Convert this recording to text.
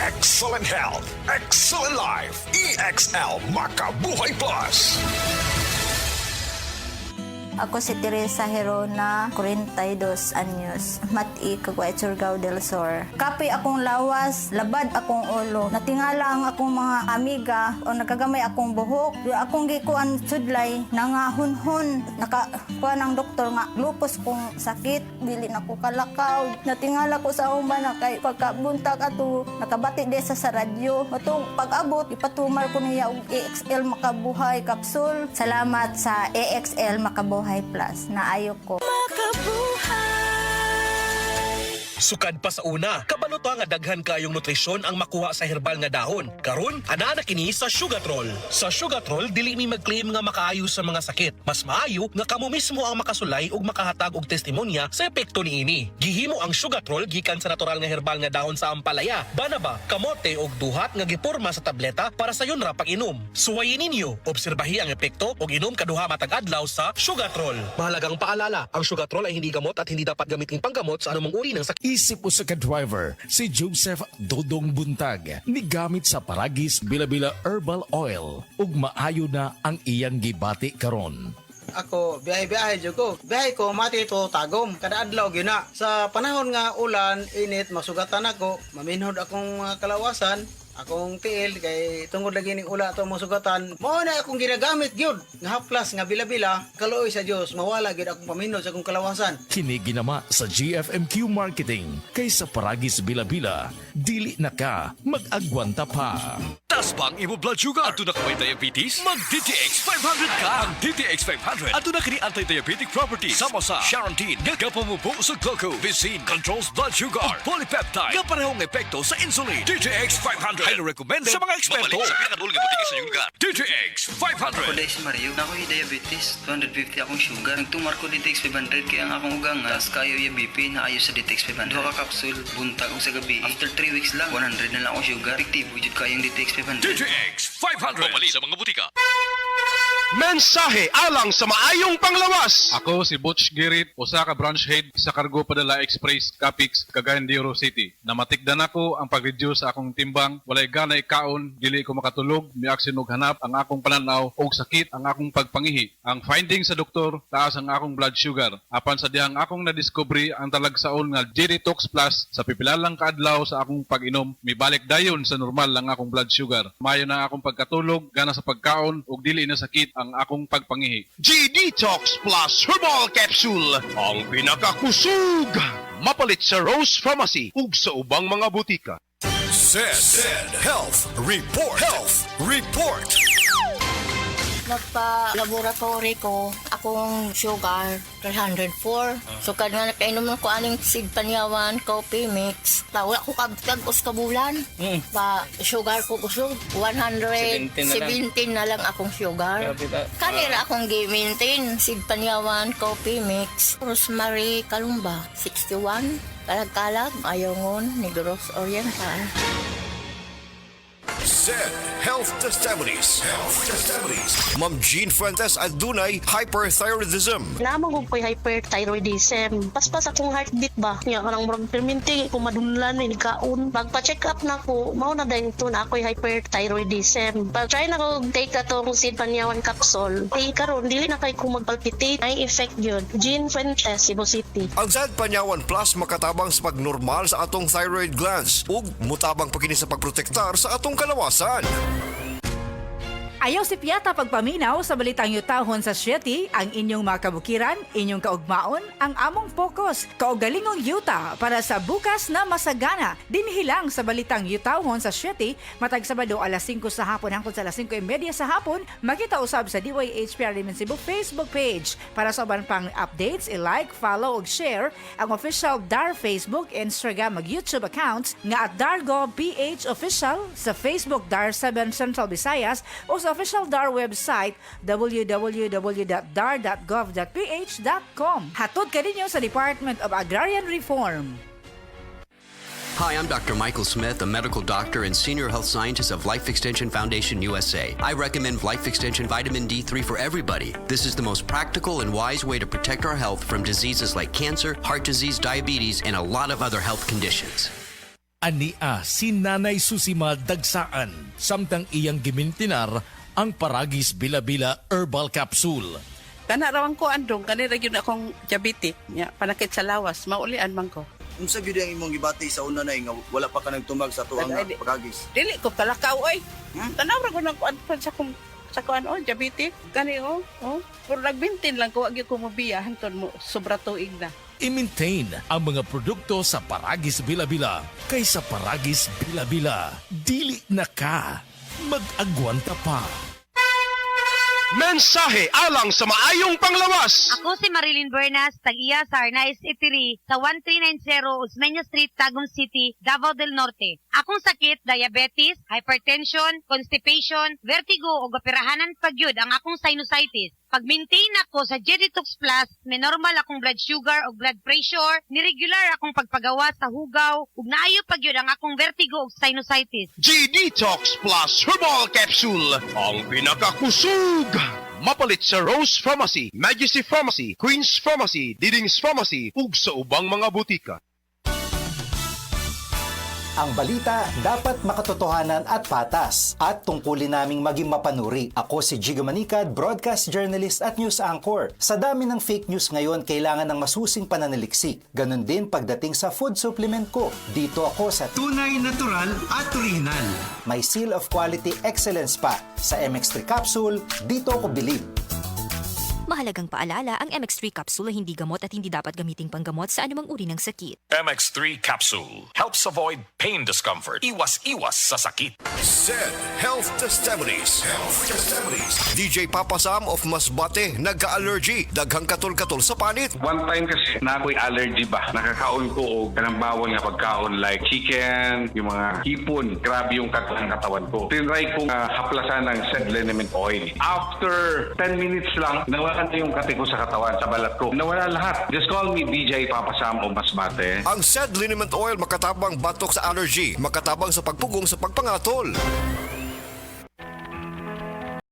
Excellent health, excellent life. EXL Makabuhay Plus. Ako si Teresa Herona, 42 anyos, Mati, Caguay, Surigao del Sur. Kapi akong lawas, labad akong ulo. Natingala ang akong mga amiga o nakagamay akong buhok. Akong gikuan sudlay, nangahunhon. Nakakuha ng doktor nga, lupus kong sakit, dili na ko kalakaw. Natingala ko sa uman na kay pagkabuntag ato, nakabati desa sa radyo. Matong pag-abot, ipatumar ko niya og EXL Makabuhay Capsule. Salamat sa EXL Makabuhay Plus na ayok ko. Sukad pa sa una, kabalo to nga daghan kayong nutrisyon ang makuha sa herbal nga dahon. Karon, ana na kini sa Sugatrol. Sa Sugatrol, dili mi mag-claim nga makaayo sa mga sakit. Mas maayo nga kamo mismo ang makasulay ug makahatag og testimonya sa epekto niini. Gihimo ang Sugatrol gikan sa natural nga herbal nga dahon sa ampalaya, banaba, kamote ug duhat nga giporma sa tableta para sa yun ra pag-inom. Suwayin ninyo, obserbahi ang epekto ug inom kaduha matag adlaw sa Sugatrol. Mahalagang paalala, ang Sugatrol ay hindi gamot at hindi dapat gamitin panggamot sa anumang uri ng sakit. Isip usa ka driver, si Joseph Dodong Buntag, migamit sa Paragis Bila-Bila Herbal Oil ug maayo na ang iyang gibati karon. Ako, biyahe-biyahe jud ko. Biyahe ko mati to tagom kada adlaw gyud na. Sa panahon nga ulan, init, masugatan ako, maminhod akong kalawasan. Akong tiil kay tungod lagi ning ula to masugatan. Mao na akong ginagamit gyud nga haplas nga bila-bila. Kaluoy sa Dios mawala gyud akong paminod sa akong kalawasan. Kini ginama sa GFMQ Marketing kay sa Paragis Bila-Bila, dili na ka mag-agwanta pa. Tas bang imo blood sugar? Ato na ka may diabetes? Mag DTX 500 ka! Ang DTX 500 ato na kini anti-diabetic properties sama sa Charantine nga kapamubo sa glucose, controls blood sugar ug polypeptide nga parehong epekto sa insulin. DTX 500 highly recommended sa mga eksperto. Sa pinakadulong nga butika sa iyong lugar. DTX 500. Ako si Mario, ako'y diabetes, 250 akong sugar. Nagtumar ko DTX 500 kaya ang akong ugang nga kayo yung BP na ayo sa DTX 500. Duha ka kapsul, buntag o sa gabi. After 3 weeks lang, 100 na lang akong sugar. Efektibo jud kayong DTX 500. DTX 500. Pamali sa mga butika. Mensahe alang sa maayong panglawas. Ako si Butch Girit, usa ka branch head sa Cargo Padala Express, Capix, Cagayan de Oro City. Namatikdan ako ang pag-reduce sa akong timbang, walay ganay kaon, dili ko makatulog, miaksin og hanap ang akong pananaw og sakit ang akong pagpangihi. Ang finding sa doktor, taas ang akong blood sugar. Apan sa dihang akong nadiscovery ang talagsaon nga G-Detox Plus sa pipilalang kaadlaw sa akong pag-inom, mibalik dayon sa normal ang akong blood sugar. Mayo na akong pagkatulog, gana sa pagkaon ug dili na sakit ang akong pagpangihi. G-Detox Plus Herbal Capsule. Ang pinakakusog. Mapalit sa Rose Pharmacy ug sa ubang mga butika. Zed Health Report. Health Report. Nagpa-laboratory ko, akong sugar, 304. So, nga nakainom ko aning Sig Panyawan, coffee mix. Wala ko kabtag-os kabulan. Pa sugar ko kusog, 117 na lang akong sugar. Kanira akong gi-maintain, Sig Panyawan, coffee mix. Rosemary Kalumba, 61. Kalag-kalag, Ayongon, Negros Oriental. Zed Health Testimonies. Health Testimonies. Ma'am Jean Fuentes at dunay hyperthyroidism. Naman ko po'y hyperthyroidism. Paspas akong heartbeat ba? Nga kanang murag perminti ko madunlan ni kaon. Magpa-check up na ko, mao na dahil ito na ako'y hyperthyroidism. Pag-try na ko take atong Sig Panyawan capsule. Karon dili na kay ko magpalpitate. Ay effect yun. Jean Fuentes, Cebu City. Ang Zed Panyawan Plus makatabang sa pagnormal sa atong thyroid glands ug mutabang pagkini sa pagprotektar sa atong kalawasan. Ayaw si Piata pagpaminaw sa balitang yutahon sa Sieti, ang inyong mga kabukiran, inyong kaugmaon, ang among focus, kaugalingong yuta para sa bukas na masagana. Dinhilang sa balitang yutahon sa Sieti, matag Sabado alas 5 sa hapon hangtod sa alas 5:30 sa hapon, makita usab sa DYHPR Cebu Facebook page. Para sa uban pang updates, i-like, follow ug share ang official DAR Facebook, Instagram ug YouTube accounts nga at DarGovPH Official sa Facebook DAR 7 Central Visayas o sa official DAR website www.dar.gov.ph.com. Hatod ka ninyo sa Department of Agrarian Reform. Hi, I'm Dr. Michael Smith, a medical doctor and senior health scientist of Life Extension Foundation USA. I recommend Life Extension Vitamin D3 for everybody. This is the most practical and wise way to protect our health from diseases like cancer, heart disease, diabetes, and a lot of other health conditions. Ania si Nanay Susima Dagsaan samtang iyang gimintinar ang Paragis Bila-Bila Herbal Capsule. Kana rawang ko andong kanira gyud akong diabetic nya panakit sa lawas maulian man ko. Unsa gyud ang imong gibati sa una na nga wala pa ka nagtumag sa tuang Paragis? Dili ko kalakaw oy. Tanaw ra ko nang kuan sa kuan diabetic kani pero nagbintin lang ko agi ko mobiya hantud mo sobra tuig na. I-maintain ang mga produkto sa Paragis Bila-Bila kaysa Paragis Bila-Bila. Dili na ka. Mag-agwanta pa. Mensahe alang sa maayong panglawas. Ako si Marilyn Bernas, tag-iya sa Arnaiz Eatery sa 1390 Osmeña Street, Tagum City, Davao del Norte. Akong sakit, diabetes, hypertension, constipation, vertigo o gapirahanan pagyud ang akong sinusitis. Pag-maintain ako sa G-Detox Plus, may normal akong blood sugar o blood pressure, niregular akong pagpagawa sa hugaw, ug naayo pagyud ang akong vertigo o sinusitis. G-Detox Plus Herbal Capsule, ang pinakakusog. Mapalit sa Rose Pharmacy, Majesty Pharmacy, Queen's Pharmacy, Diding's Pharmacy, ug sa ubang mga butika. Ang balita dapat makatotohanan at patas at tungkulin naming maging mapanuri. Ako si Jigo Manicad, broadcast journalist at news anchor. Sa dami ng fake news ngayon, kailangan ng masusing pananaliksik. Ganon din pagdating sa food supplement ko. Dito ako sa tunay, natural at original. May seal of quality excellence pa. Sa MX3 capsule, dito ako bilib. Mahalagang paalala, ang MX3 capsule ay hindi gamot at hindi dapat gamiting panggamot sa anumang uri ng sakit. MX3 capsule helps avoid pain discomfort. Iwas-iwas sa sakit. Said Health Testimonies. DJ Papa Sam of Masbate, nagka-allergy. Daghang katol-katol sa panit. One time kasi na ako'y allergy ba? Nakakaon ko o kanang bawal nga pagkaon like chicken, yung mga hipon. Grabe yung katawan ko. Tinry kong haplasan ng said liniment oil. After 10 minutes lang, nawala na yung kati ko sa katawan, sa balat ko. Nawala lahat. Just call me DJ Papa Sam o Masbate. Ang said liniment oil makatabang batok sa allergy, makatabang sa pagpugong sa pagpangatol.